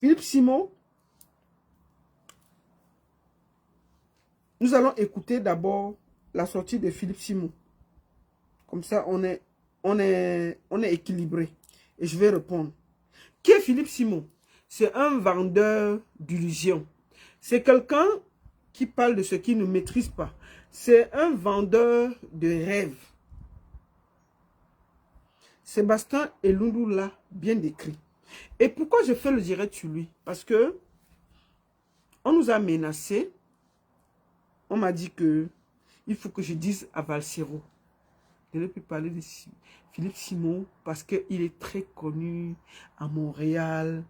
Philippe Simon, nous allons écouter d'abord la sortie de Philippe Simon. Comme ça, on est équilibré. Et je vais répondre. Qui est Philippe Simon? C'est un vendeur d'illusions. C'est quelqu'un qui parle de ce qu'il ne maîtrise pas. C'est un vendeur de rêves. Sébastien Elundu l'a bien décrit. Et pourquoi je fais le direct sur lui? Parce que on nous a menacés. On m'a dit que il faut que je dise à Valsero de ne plus parler de Philippe Simon parce qu'il est très connu à Montréal.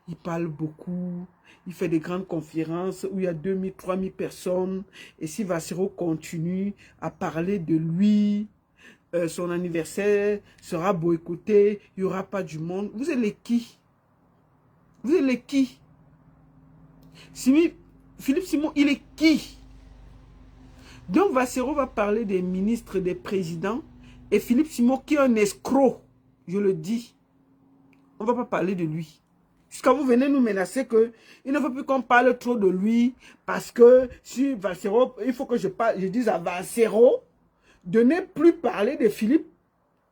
Il parle beaucoup. Il fait des grandes conférences où il y a 2000, 3000 personnes. Et si Valsero continue à parler de lui, son anniversaire sera boycotté, il n'y aura pas du monde. Vous êtes les qui? Vous êtes les qui? Philippe Simon, il est qui? Donc Valsero va parler des ministres, des présidents. Et Philippe Simon qui est un escroc, je le dis. On ne va pas parler de lui. Jusqu'à vous venez nous menacer qu'il ne veut plus qu'on parle trop de lui. Parce que si Valsero, il faut que je dise à Valsero de ne plus parler de Philippe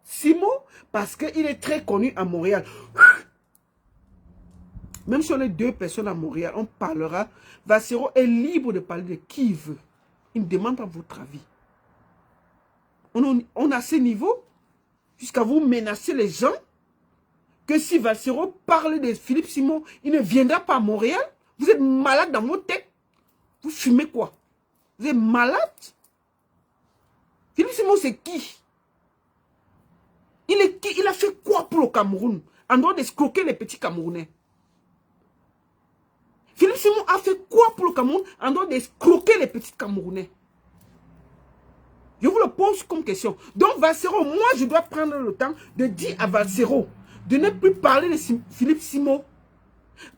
Simon parce qu'il est très connu à Montréal. Même si on est 2 personnes à Montréal, on parlera. Valsero est libre de parler de qui il veut. Il ne demande pas votre avis. On a ce niveau jusqu'à vous menacer les gens que si Valsero parle de Philippe Simon, il ne viendra pas à Montréal. Vous êtes malade dans votre tête. Vous fumez quoi? Vous êtes malade? Philippe Simon, c'est qui? Il est qui? Il a fait quoi pour le Cameroun? En dehors d'escroquer les petits Camerounais. Philippe Simon a fait quoi pour le Cameroun? En dehors d'escroquer les petits Camerounais. Je vous le pose comme question. Donc, Valsero, moi, je dois prendre le temps de dire à Valsero de ne plus parler de Philippe Simon.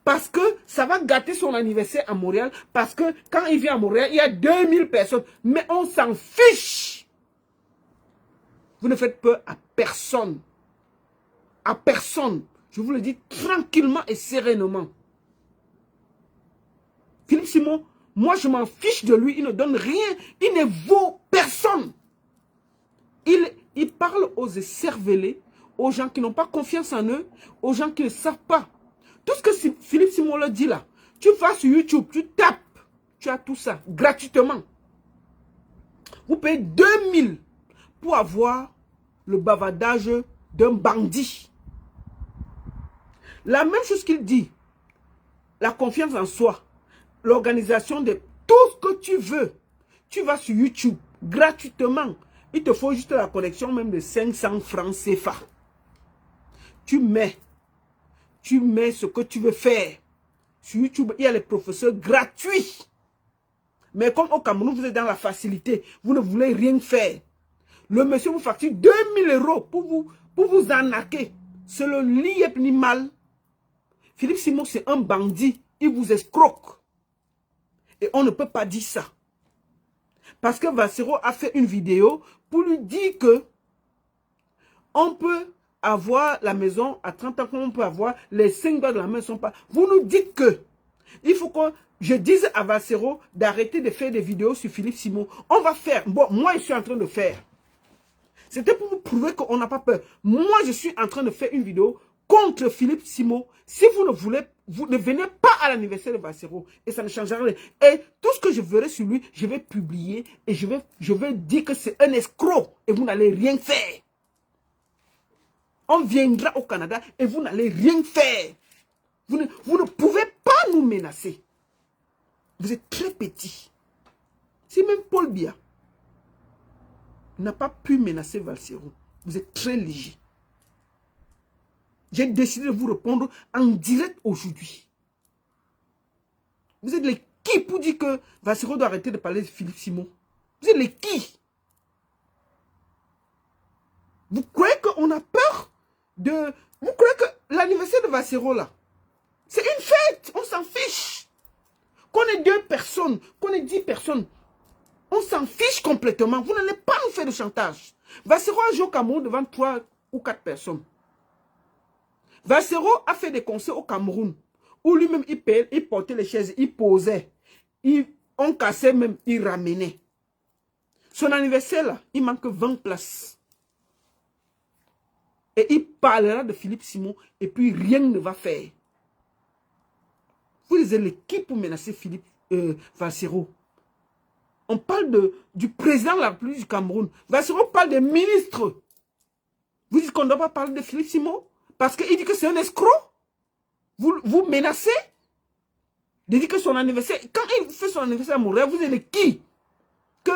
Parce que ça va gâter son anniversaire à Montréal. Parce que quand il vient à Montréal, il y a 2000 personnes. Mais on s'en fiche. Vous ne faites peur à personne. À personne. Je vous le dis tranquillement et sereinement. Philippe Simon, moi je m'en fiche de lui. Il ne donne rien. Il ne vaut personne. Il parle aux écervelés, aux gens qui n'ont pas confiance en eux, aux gens qui ne savent pas. Tout ce que Philippe Simon leur dit là, tu vas sur YouTube, tu tapes, tu as tout ça gratuitement. Vous payez 2000 pour avoir le bavardage d'un bandit. La même chose qu'il dit, la confiance en soi, l'organisation de tout ce que tu veux. Tu vas sur YouTube gratuitement. Il te faut juste la connexion même de 500 francs CFA. Tu mets ce que tu veux faire. Sur YouTube, il y a les professeurs gratuits. Mais comme au Cameroun, vous êtes dans la facilité, vous ne voulez rien faire. Le monsieur vous facture 2000 € pour vous arnaquer. C'est le liep ni mal. Philippe Simon, c'est un bandit. Il vous escroque. Et on ne peut pas dire ça. Parce que Valsero a fait une vidéo pour lui dire que on peut avoir la maison à 30 ans, comme on peut avoir les 5 doigts de la main sont pas. Vous nous dites que il faut que je dise à Valsero d'arrêter de faire des vidéos sur Philippe Simon. On va faire. Bon, moi, je suis en train de faire. C'était pour vous prouver qu'on n'a pas peur. Moi, je suis en train de faire une vidéo contre Philippe Simon. Si vous ne voulez, vous ne venez pas à l'anniversaire de Valsero et ça ne changera rien. Et tout ce que je verrai sur lui, je vais publier et je vais dire que c'est un escroc et vous n'allez rien faire. On viendra au Canada et vous n'allez rien faire. Vous ne pouvez pas nous menacer. Vous êtes très petit. Si même Paul Biya n'a pas pu menacer Valsero, vous êtes très léger. J'ai décidé de vous répondre en direct aujourd'hui. Vous êtes les qui pour dire que Valsero doit arrêter de parler de Philippe Simon? Vous êtes les qui? Vous croyez qu'on a peur de... Vous croyez que l'anniversaire de Valsero là, c'est une fête, on s'en fiche. Qu'on ait 2 personnes, qu'on ait 10 personnes, on s'en fiche complètement. Vous n'allez pas nous faire de chantage. Valsero a joué au Cameroun devant 3 ou 4 personnes. Valsero a fait des concerts au Cameroun où lui-même, il portait les chaises, il posait. On cassait même, il ramenait. Son anniversaire, là, il manque 20 places. Et il parlera de Philippe Simon et puis rien ne va faire. Vous êtes qui pour menacer Philippe Vassero? On parle du président de la République du Cameroun. Vassero parle des ministres. Vous dites qu'on ne doit pas parler de Philippe Simon parce qu'il dit que c'est un escroc. Vous menacez de dire que son anniversaire, quand il fait son anniversaire à Montréal, vous êtes qui? Que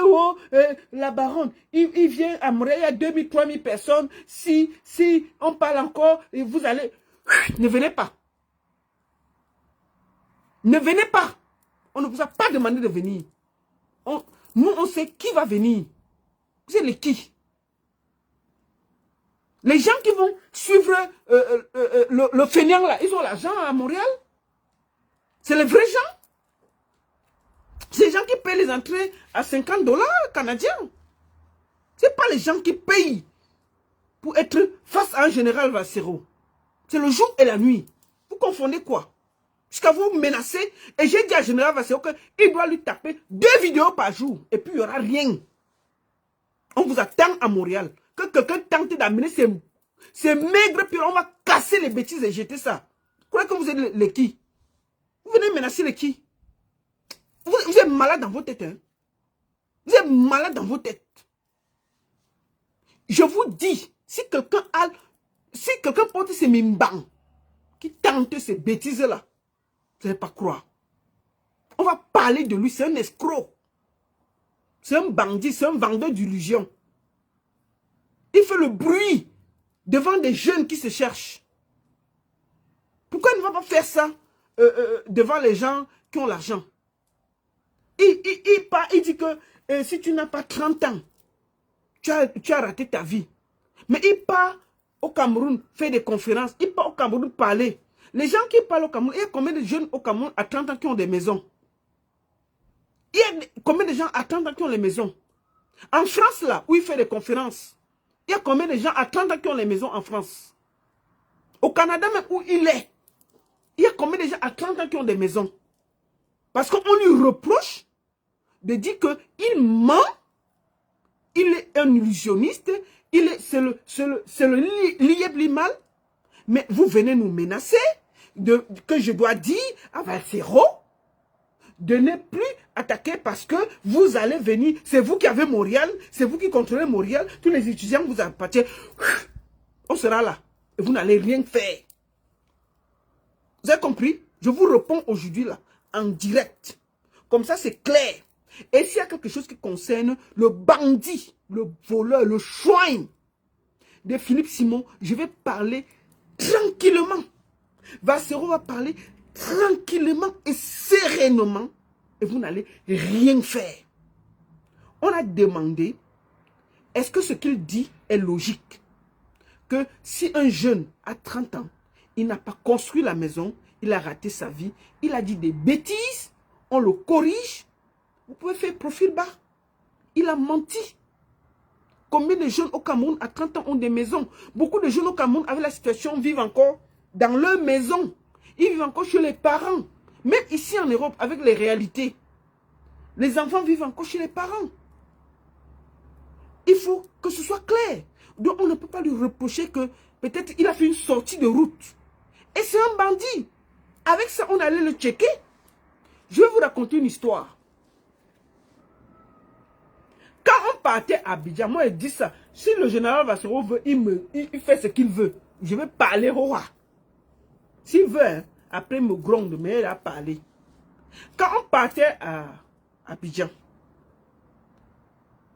la baronne, il vient à Montréal, il y a 2000, 3000 personnes. Si on parle encore, vous allez... Ne venez pas. Ne venez pas. On ne vous a pas demandé de venir. Nous, on sait qui va venir. Vous êtes les qui? Les gens qui vont suivre le fainéant là, ils ont l'argent à Montréal. C'est les vrais gens. C'est les gens qui payent les entrées à 50 $ canadiens. Ce n'est pas les gens qui payent pour être face à un général Vassero. C'est le jour et la nuit. Vous confondez quoi? Jusqu'à vous menacer. Et j'ai dit à général Vassero qu'il doit lui taper 2 vidéos par jour. Et puis il n'y aura rien. On vous attend à Montréal. Que quelqu'un tente d'amener ces maigres, puis on va casser les bêtises et jeter ça. Vous croyez que vous êtes les qui? Vous venez menacer les qui? Vous êtes malade dans vos têtes. Hein? Vous êtes malade dans vos têtes. Je vous dis, si quelqu'un porte ces mimbans, qui tente ces bêtises-là, vous n'allez pas croire. On va parler de lui, c'est un escroc. C'est un bandit, c'est un vendeur d'illusions. Il fait le bruit devant des jeunes qui se cherchent. Pourquoi il ne va pas faire ça devant les gens qui ont l'argent? Il dit que si tu n'as pas 30 ans, tu as raté ta vie. Mais il part au Cameroun faire des conférences. Il part au Cameroun parler. Les gens qui parlent au Cameroun, il y a combien de jeunes au Cameroun à 30 ans qui ont des maisons? Il y a combien de gens à 30 ans qui ont les maisons? En France, là, où il fait des conférences, il y a combien de gens à 30 ans qui ont les maisons en France? Au Canada même où il est, il y a combien de gens à 30 ans qui ont des maisons? Parce qu'on lui reproche de dire qu'il ment, il est un illusionniste, c'est le liable-mal. Mais vous venez nous menacer que je dois dire à Vassero de ne plus attaquer parce que vous allez venir, c'est vous qui avez Montréal, c'est vous qui contrôlez Montréal, tous les étudiants vous appartiennent. On sera là et vous n'allez rien faire. Vous avez compris? Je vous réponds aujourd'hui là, en direct. Comme ça, c'est clair. Et s'il y a quelque chose qui concerne le bandit, le voleur, le chouin de Philippe Simon, je vais parler tranquillement. Vassero va parler tranquillement et sereinement et vous n'allez rien faire. On a demandé, est-ce que ce qu'il dit est logique? Que si un jeune a 30 ans, il n'a pas construit la maison, il a raté sa vie, il a dit des bêtises, on le corrige, vous pouvez faire profil bas. Il a menti. Combien de jeunes au Cameroun à 30 ans ont des maisons? Beaucoup de jeunes au Cameroun avec la situation vivent encore dans leur maison. Ils vivent encore chez les parents. Même ici en Europe, avec les réalités, les enfants vivent encore chez les parents. Il faut que ce soit clair. Donc on ne peut pas lui reprocher que peut-être il a fait une sortie de route. Et c'est un bandit. Avec ça, on allait le checker. Je vais vous raconter une histoire. Quand on partait à Abidjan, moi, il dit ça. Si le général Vassero veut, il fait ce qu'il veut. Je vais parler au roi. S'il veut, hein, après il me gronde, mais il a parlé. Quand on partait à Abidjan,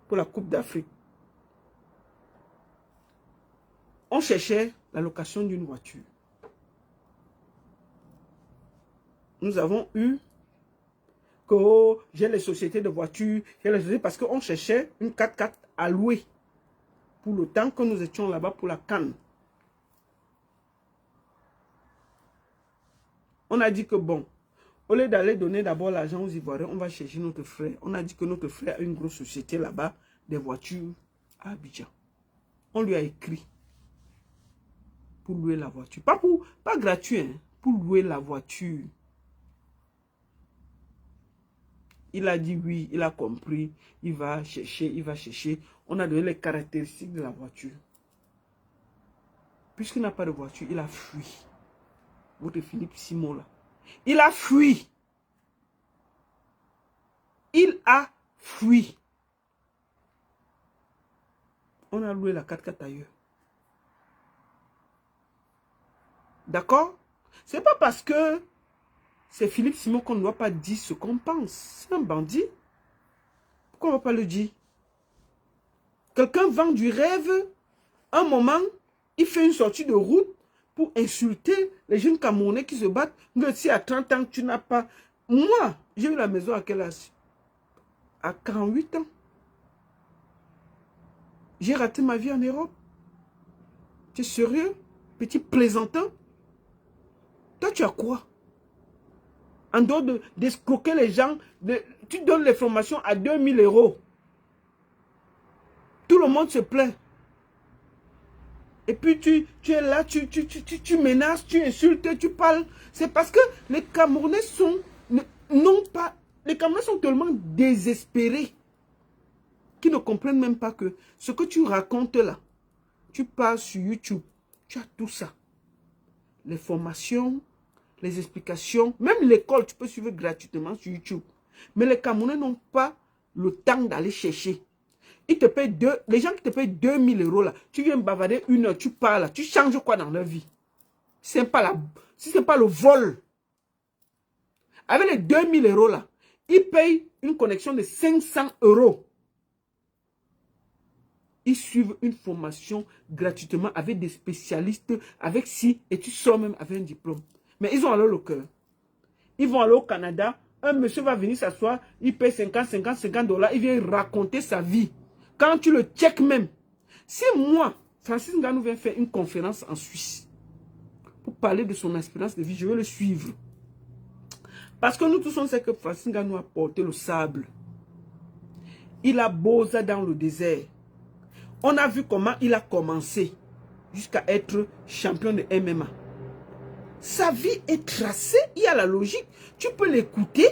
pour la Coupe d'Afrique, on cherchait la location d'une voiture. Nous avons eu que j'ai les sociétés de voitures, parce qu'on cherchait une 4x4 à louer pour le temps que nous étions là-bas pour la CAN. On a dit que bon, au lieu d'aller donner d'abord l'argent aux Ivoiriens, on va chercher notre frère. On a dit que notre frère a une grosse société là-bas, des voitures à Abidjan. On lui a écrit pour louer la voiture. Pas gratuit, hein, pour louer la voiture. Il a dit oui, il a compris. Il va chercher, il va chercher. On a donné les caractéristiques de la voiture. Puisqu'il n'a pas de voiture, il a fui. Votre Philippe Simon là. Il a fui. Il a fui. On a loué la 4x4 ailleurs. D'accord? C'est pas parce que c'est Philippe Simon qu'on ne doit pas dire ce qu'on pense. C'est un bandit. Pourquoi on ne va pas le dire? Quelqu'un vend du rêve. Un moment, il fait une sortie de route pour insulter les jeunes Camerounais qui se battent. Mais si à 30 ans, tu n'as pas... Moi, j'ai eu la maison à quel âge? À 48 ans. J'ai raté ma vie en Europe. Tu es sérieux? Petit plaisantin? Toi, tu as quoi? En dehors d'escroquer les gens, tu donnes les formations à 2000 €. Tout le monde se plaint. Et puis tu es là, tu menaces, tu insultes, tu parles. C'est parce que les Camerounais sont... Les Camerounais sont tellement désespérés qu'ils ne comprennent même pas que ce que tu racontes là, tu pars sur YouTube, tu as tout ça. Les formations, les explications, même l'école, tu peux suivre gratuitement sur YouTube. Mais les Camerounais n'ont pas le temps d'aller chercher. Ils te payent les gens qui te payent 2000 € là, tu viens bavarder 1 heure, tu parles là, tu changes quoi dans leur vie? Si ce n'est pas le vol. Avec les 2000 € là, ils payent une connexion de 500 €. Ils suivent une formation gratuitement avec des spécialistes, avec et tu sors même avec un diplôme. Mais ils ont alors le cœur. Ils vont aller au Canada, un monsieur va venir s'asseoir, il paye 50 $, il vient raconter sa vie. Quand tu le check même, si moi, Francis Ngannou vient faire une conférence en Suisse pour parler de son expérience de vie, je vais le suivre. Parce que nous tous on sait que Francis Ngannou a porté le sable. Il a bossé dans le désert. On a vu comment il a commencé jusqu'à être champion de MMA. Sa vie est tracée, il y a la logique. Tu peux l'écouter,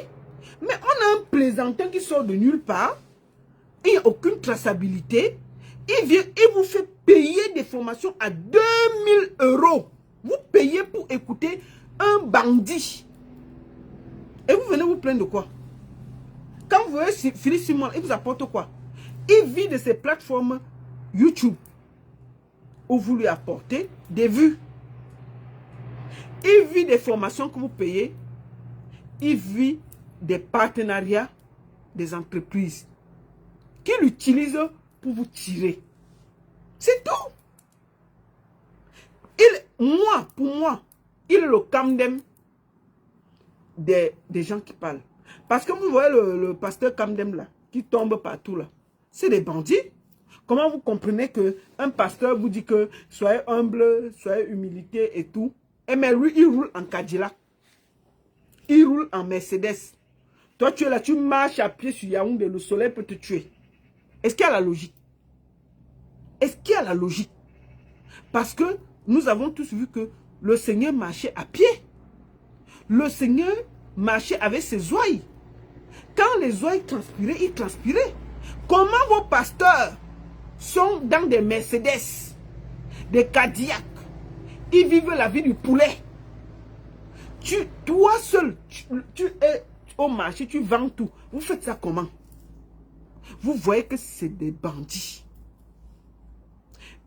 mais on a un plaisantin qui sort de nulle part. Il n'y a aucune traçabilité. Il vient, il vous fait payer des formations à 2000 €. Vous payez pour écouter un bandit. Et vous venez vous plaindre de quoi? Quand vous voyez Philippe Simon, il vous apporte quoi? Il vit de ces plateformes YouTube où vous lui apportez des vues. Il vit des formations que vous payez. Il vit des partenariats des entreprises qu'il utilise pour vous tirer. C'est tout. Pour moi, il est le Kamdem des gens qui parlent. Parce que vous voyez le pasteur Kamdem là, qui tombe partout là. C'est des bandits. Comment vous comprenez qu'un pasteur vous dit que soyez humble, soyez humilité et tout. Et mais lui, il roule en Cadillac. Il roule en Mercedes. Toi, tu es là, tu marches à pied sur Yaoundé, le soleil peut te tuer. Est-ce qu'il y a la logique? Est-ce qu'il y a la logique? Parce que nous avons tous vu que le Seigneur marchait à pied. Le Seigneur marchait avec ses ouailles. Quand les ouailles transpiraient, il transpirait. Comment vos pasteurs sont dans des Mercedes, des Cadillacs? Ils vivent la vie du poulet. Toi seul, tu es au marché, tu vends tout. Vous faites ça comment? Vous voyez que c'est des bandits.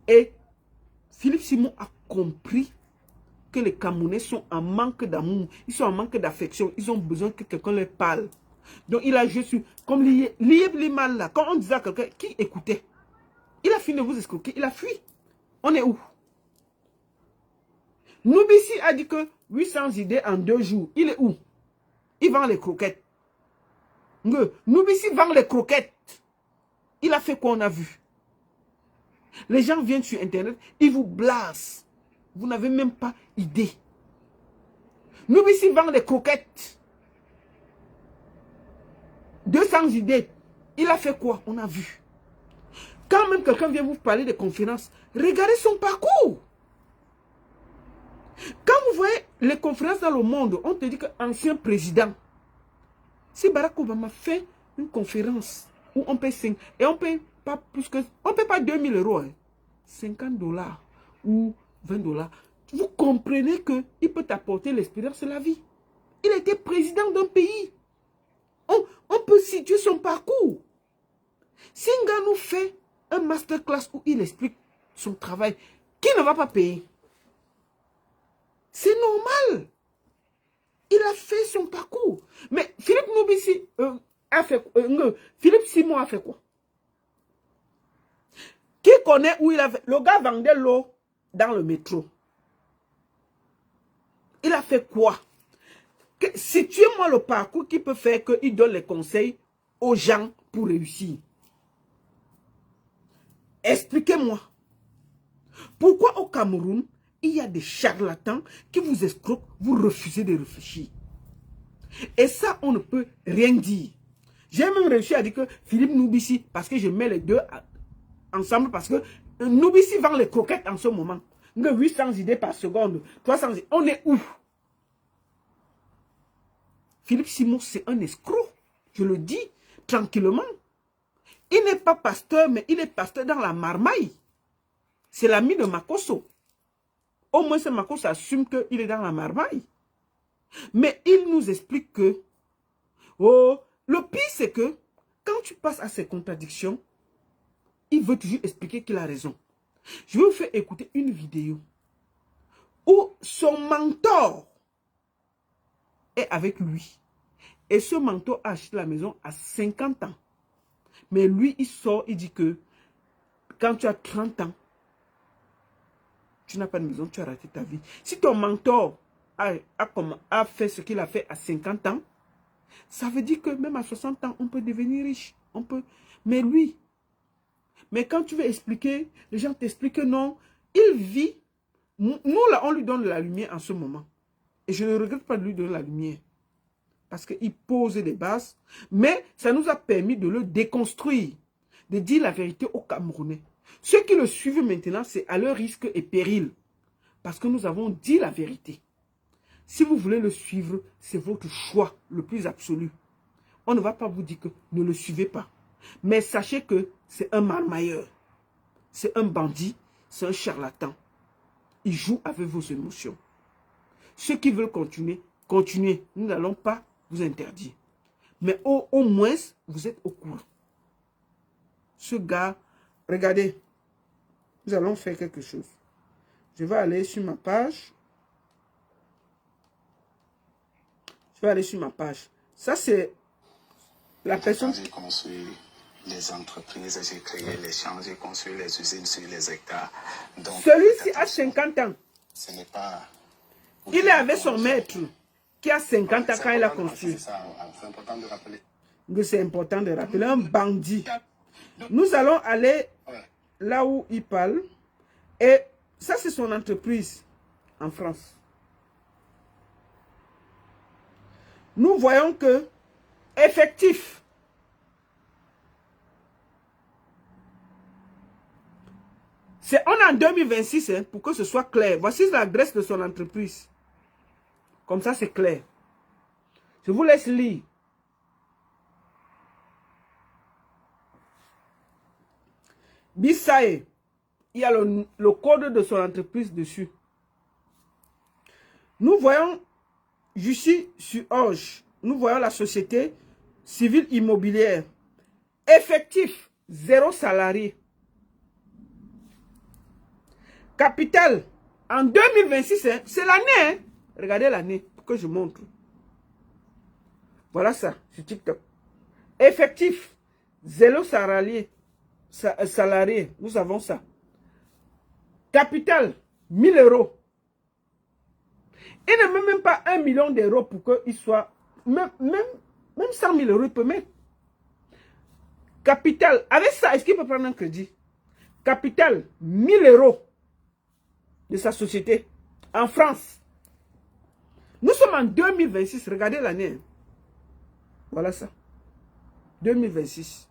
Et Philippe Simon a compris que les Camerounais sont en manque d'amour. Ils sont en manque d'affection. Ils ont besoin que quelqu'un leur parle. Donc il a joué sur... Comme Lieb Limal là. Quand on disait à quelqu'un qui écoutait, il a fini de vous escroquer. Il a fui. On est où? Noubissi a dit que 800 idées en 2 jours. Il est où? Il vend les croquettes. Noubissi vend les croquettes. Il a fait quoi on a vu? Les gens viennent sur Internet, ils vous blasent. Vous n'avez même pas idée. Noubissi vend les croquettes. 200 idées. Il a fait quoi? On a vu. Quand même quelqu'un vient vous parler de conférences, regardez son parcours. Quand vous voyez les conférences dans le monde, on te dit qu'ancien président, si Barack Obama fait une conférence où on paye 5, et on paye pas plus que, on paye pas 2000 euros, hein, 50 $ ou 20 $, vous comprenez qu'il peut t'apporter l'espérance de la vie. Il était président d'un pays. On peut situer son parcours. Si un gars nous fait un masterclass où il explique son travail, qui ne va pas payer? C'est normal. Il a fait son parcours. Mais Philippe Noubissi a fait Philippe Simon a fait quoi? Qui connaît où il a fait? Le gars vendait l'eau dans le métro. Il a fait quoi? Situez-moi le parcours qui peut faire qu'il donne les conseils aux gens pour réussir. Expliquez-moi. Pourquoi au Cameroun, il y a des charlatans qui vous escroquent, vous refusez de réfléchir? Et ça, on ne peut rien dire. J'ai même réussi à dire que Philippe Noubissi, parce que je mets les deux ensemble, parce que Noubissi vend les croquettes en ce moment. 800 idées par seconde, 300 idées. On est où? Philippe Simon, c'est un escroc. Je le dis tranquillement. Il n'est pas pasteur, mais il est pasteur dans la marmaille. C'est l'ami de Makosso. Au moins, ce Makosso assume qu'il est dans la marmaille. Mais il nous explique que, oh, le pire, c'est que quand tu passes à ces contradictions, il veut toujours expliquer qu'il a raison. Je vais vous faire écouter une vidéo où son mentor est avec lui. Et ce mentor a acheté la maison à 50 ans. Mais lui, il sort, il dit que quand tu as 30 ans, tu n'as pas de maison, tu as raté ta vie. Si ton mentor a fait ce qu'il a fait à 50 ans, ça veut dire que même à 60 ans, on peut devenir riche. On peut. Mais lui, mais quand tu veux expliquer, les gens t'expliquent que non, il vit. Nous, là, on lui donne de la lumière en ce moment. Et je ne regrette pas de lui donner la lumière. Parce qu'il pose des bases. Mais ça nous a permis de le déconstruire. De dire la vérité aux Camerounais. Ceux qui le suivent maintenant, c'est à leur risque et péril. Parce que nous avons dit la vérité. Si vous voulez le suivre, c'est votre choix le plus absolu. On ne va pas vous dire que ne le suivez pas. Mais sachez que c'est un marmailleur. C'est un bandit. C'est un charlatan. Il joue avec vos émotions. Ceux qui veulent continuer, continuez. Nous n'allons pas vous interdire. Mais au moins, vous êtes au courant. Ce gars, regardez. Nous allons faire quelque chose. Je vais aller sur ma page. Je vais aller sur ma page. Ça, c'est la personne. J'ai construit les entreprises, j'ai créé les champs, j'ai construit les usines sur les hectares. Celui-ci a 50 ans. Ce n'est pas... Il est avec son maître qui a 50 ans quand il a construit. C'est important de rappeler. C'est important de rappeler. Un bandit. Nous allons aller là où il parle. Et ça, c'est son entreprise en France. Nous voyons que effectif. On est en 2026, hein, pour que ce soit clair. Voici l'adresse de son entreprise. Comme ça, c'est clair. Je vous laisse lire. Bissaye. Il y a le code de son entreprise dessus. Nous voyons, Jussi sur Orge, nous voyons la société civile immobilière. Effectif, 0 salarié. Capital, en 2026, hein, c'est l'année. Hein. Regardez l'année, pour que je montre. Voilà ça, sur TikTok. Effectif, 0 salarié. Salarié, nous avons ça. Capital, 1000 euros. Il ne met même pas 1 million d'euros pour qu'il soit... Même 100 000 euros, il peut mettre. Capital, avec ça, est-ce qu'il peut prendre un crédit? Capital, 1000 euros de sa société en France. Nous sommes en 2026, regardez l'année. Voilà ça. 2026.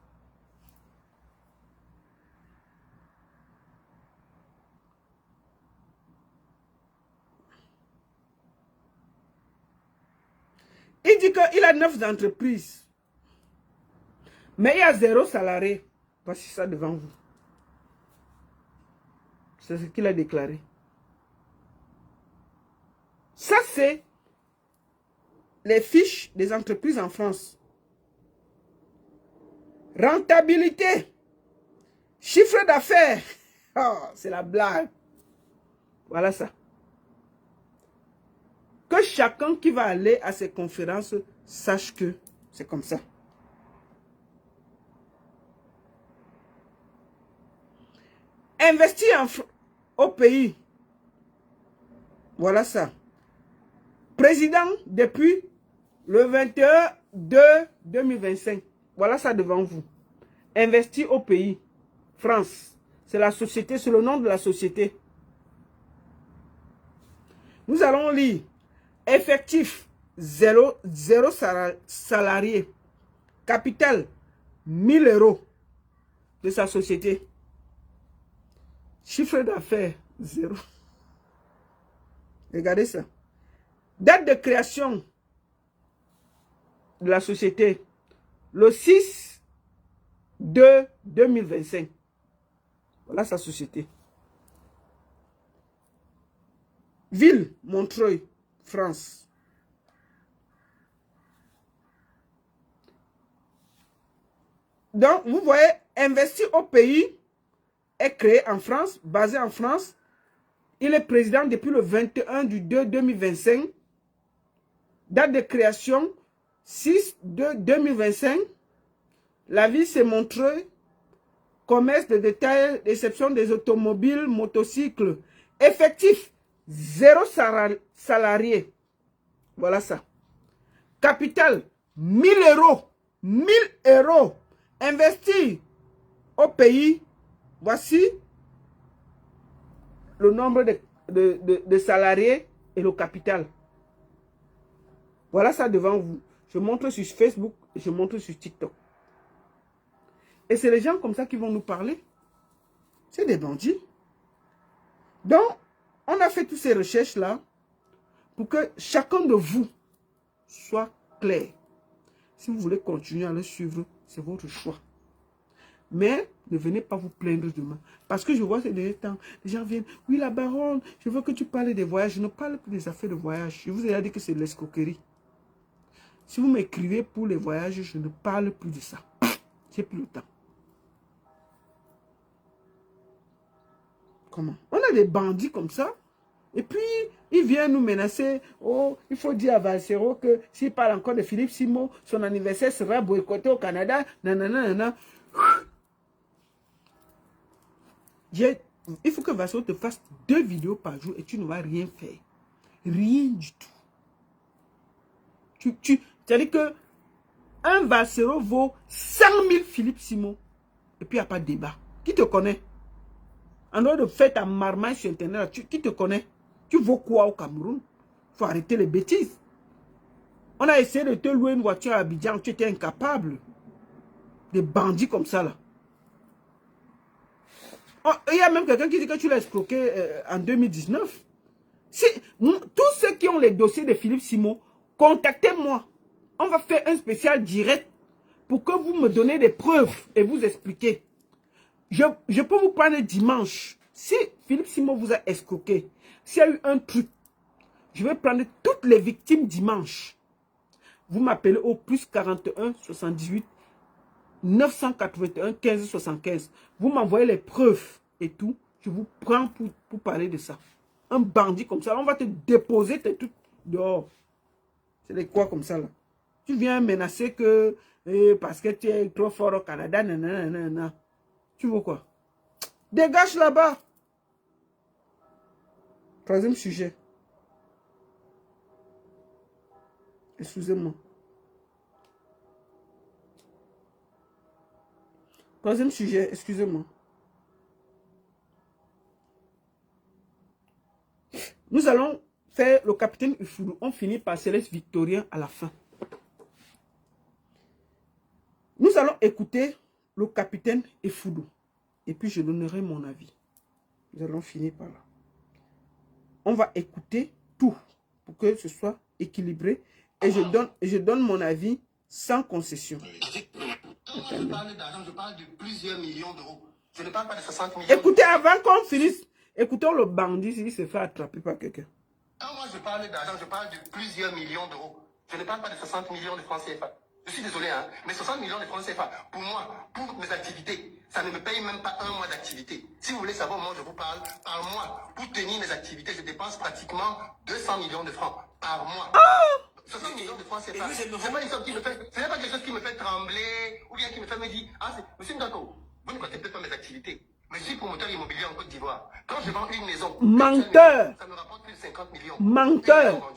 Il dit qu'il a 9 entreprises. Mais il y a 0 salarié. Voici ça devant vous. C'est ce qu'il a déclaré. Ça, c'est les fiches des entreprises en France. Rentabilité. Chiffre d'affaires. Oh, c'est la blague. Voilà ça. Que chacun qui va aller à ces conférences sache que c'est comme ça. Investir au pays. Voilà ça. Président depuis le 21/2/2025. Voilà ça devant vous. Investir au pays. France. C'est la société, c'est le nom de la société. Nous allons lire. Effectif 0 salarié. Capital 1000 € de sa société. Chiffre d'affaires 0. Regardez ça. Date de création de la société. Le 6/2/2025. Voilà sa société. Ville, Montreuil, France. Donc, vous voyez, investir au pays est créé en France, basé en France. Il est président depuis le 21/2/2025. Date de création 6/2/2025. La ville, c'est Montreuil. Commerce de détail, réception des automobiles, motocycles. Effectif 0 salarié. Voilà ça. Capital 1000 €. 1000 €. Investi au pays. Voici le nombre de salariés et le capital. Voilà ça devant vous. Je montre sur Facebook et je montre sur TikTok. Et c'est les gens comme ça qui vont nous parler. C'est des bandits. Donc, on a fait toutes ces recherches-là pour que chacun de vous soit clair. Si vous voulez continuer à le suivre, c'est votre choix. Mais ne venez pas vous plaindre demain. Parce que je vois ces derniers temps, les gens viennent. Oui, la baronne, je veux que tu parles des voyages. Je ne parle plus des affaires de voyage. Je vous ai déjà dit que c'est de l'escroquerie. Si vous m'écrivez pour les voyages, je ne parle plus de ça. J'ai plus le temps. Comment? On a des bandits comme ça. Et puis, ils viennent nous menacer. Oh, il faut dire à Valsero que s'il parle encore de Philippe Simon, son anniversaire sera boycotté au Canada. Nanana, nanana. Il faut que Valsero te fasse 2 vidéos par jour et tu ne vas rien faire. Rien du tout. C'est-à-dire que un Valsero vaut 100 000 Philippe Simon. Et puis, il n'y a pas de débat. Qui te connaît? En dehors de faire ta marmaille sur Internet, qui te connaît? Tu vaux quoi au Cameroun? Il faut arrêter les bêtises. On a essayé de te louer une voiture à Abidjan, tu étais incapable. Des bandits comme ça, là. Oh, il y a même quelqu'un qui dit que tu l'as escroqué en 2019. Tous ceux qui ont les dossiers de Philippe Simon, contactez-moi. On va faire un spécial direct pour que vous me donnez des preuves et vous expliquer. Je peux vous prendre dimanche. Si Philippe Simon vous a escroqué, s'il y a eu un truc, je vais prendre toutes les victimes dimanche. Vous m'appelez au plus 41 78 981 15 75. Vous m'envoyez les preuves et tout. Je vous prends pour parler de ça. Un bandit comme ça, on va te déposer tes trucs dehors. C'est des quoi comme ça là. Tu viens menacer que parce que tu es trop fort au Canada, nanana. Tu veux quoi? Dégage là-bas. Troisième sujet. Excusez-moi. Troisième sujet, excusez-moi. Nous allons faire le capitaine Ufoulou. On finit par Céleste Victorien à la fin. Nous allons écouter le capitaine Ufoulou. Et puis je donnerai mon avis. Nous allons finir par là. On va écouter tout pour que ce soit équilibré et je donne mon avis sans concession. Quand moi je parle d'argent, je parle de plusieurs millions d'euros. Je ne parle pas de 60 millions. Écoutez, avant qu'on finisse, écoutons le bandit s'il se fait attraper par quelqu'un. Quand moi je parle d'argent, je parle de plusieurs millions d'euros. Je ne parle pas de 60 millions de francs CFA. Je suis désolé, hein, mais 60 millions de francs CFA, pour moi, pour mes activités, ça ne me paye même pas un mois d'activité. Si vous voulez savoir, moi je vous parle, par mois, pour tenir mes activités, je dépense pratiquement 200 millions de francs par mois. 60 millions de francs CFA. Ce n'est pas une somme qui me fait, ce n'est pas quelque chose qui me fait trembler, ou bien qui me fait me dire, ah, monsieur Ndako, vous ne connaissez peut-être pas mes activités. Mais je suis promoteur immobilier en Côte d'Ivoire. Quand je vends une maison, menteur, ça me rapporte plus de 50 millions. menteur.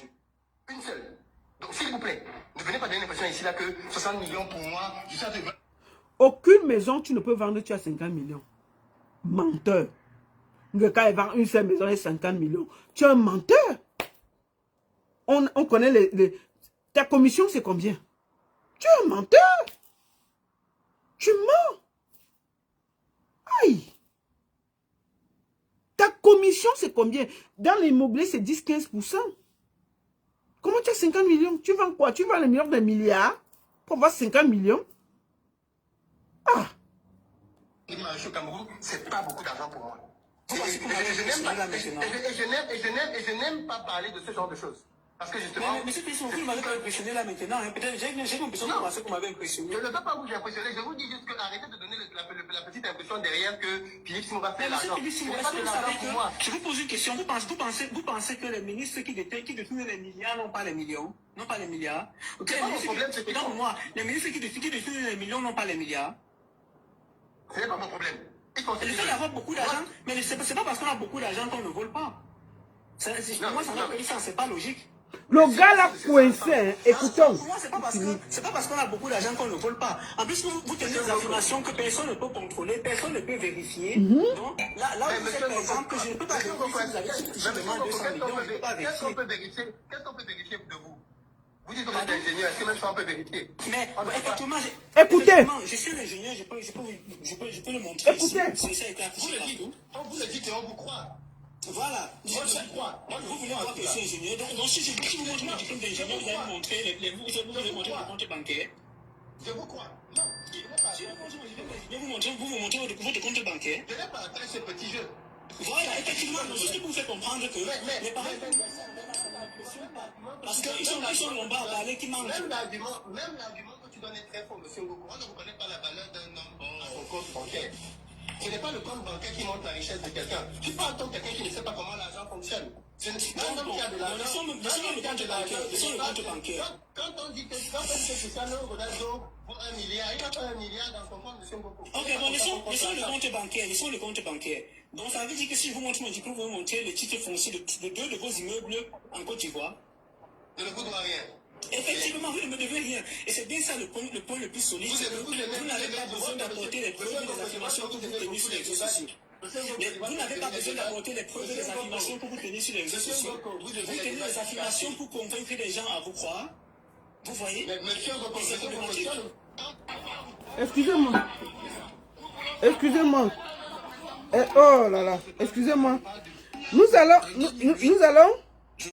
Une seule. Donc, s'il vous plaît, ne venez pas donner l'impression ici là que 60 millions pour moi, je suis à de... Aucune maison tu ne peux vendre, tu as 50 millions. Menteur. Le cas, il vend une seule maison et 50 millions. Tu es un menteur. On connaît ta commission, c'est combien? Tu es un menteur. Tu mens. Aïe. Ta commission, c'est combien? Dans l'immobilier, c'est 10-15%. Comment tu as 50 millions? Tu vends quoi? Tu vends les millions des milliards pour avoir 50 millions? Ah! Je suis au Cameroun, c'est pas beaucoup d'argent pour moi. Et je n'aime pas parler de ce genre de choses. Parce que justement... Mais monsieur Pesson, vous ne m'avez pas impressionné là maintenant. Hein. Peut-être j'ai l'impression de penser qu'on m'avait impressionné. Je ne veux pas vous impressionner. Je vous dis juste que arrêtez de donner la petite impression derrière que Philippe Simoura fait l'argent. Je vous pose une question. Vous pensez que les ministres qui détournent les milliards n'ont pas les millions? Non pas les milliards. Okay, moi, les ministres qui détournent les millions n'ont pas les milliards. Ce n'est pas mon problème. Le fait d'avoir beaucoup d'argent, mais c'est pas parce qu'on a beaucoup d'argent qu'on ne vole pas. Pour moi, ça c'est pas logique. Le gars l'a coincé, hein. Écoutons. Pour moi, c'est pas parce qu'on a beaucoup d'argent qu'on ne vole pas. En plus, vous tenez des affirmations que personne ne peut contrôler, personne ne peut vérifier. Donc, là vous êtes par exemple que je ne peux pas vérifier si vous avez suffisamment 200 millions, je ne peux pas vérifier. Qu'est-ce qu'on peut vérifier de vous? Vous dites que vous êtes ingénieur, est-ce que même ça on peut vérifier? Mais effectivement, écoutez. Je suis l'ingénieur, je peux le montrer. Écoutez. Vous le dites et on vous croit. Voilà, vous voulez voir que je suis ingénieur. Donc si vous montrez mon diplôme d'ingénieur, vous allez me montrer le compte bancaire. Je vous crois. Non, je n'ai pas. Si vous montrez votre compte bancaire. Je n'ai pas atteint ce petit jeu. Voilà, effectivement, juste pour vous faire comprendre que les parents... Parce qu'ils sont nombreux à parler qui manquent. Même l'argument que tu donnes est très fort, monsieur Ngoko. On ne reconnaît pas la valeur d'un homme à son compte bancaire. Ce n'est pas le compte bancaire qui montre la richesse de quelqu'un. Tu parles comme quelqu'un qui ne sait pas comment l'argent fonctionne. C'est un homme qui a de l'argent. Laissons le compte bancaire. Quand on dit que Cristiano Ronaldo vaut 1 milliard, il n'a pas 1 milliard dans son compte, monsieur Ngoko. Ok, bon, laissons le compte bancaire. Donc ça veut dire que si je vous montre mon diplôme, vous montrez le titre foncier de 2 de vos immeubles en Côte d'Ivoire. Je ne vous dois rien. Effectivement, vous ne me devez rien. Et c'est bien ça le point le plus solide. Vous n'avez pas besoin d'apporter les preuves des affirmations que vous tenez sur les réseaux sociaux. Vous n'avez pas besoin d'apporter les preuves des affirmations que vous tenez sur les réseaux sociaux. Vous tenez les affirmations pour convaincre les gens à vous croire. Vous voyez? Excusez-moi. Excusez-moi. Oh là là. Excusez-moi. Nous allons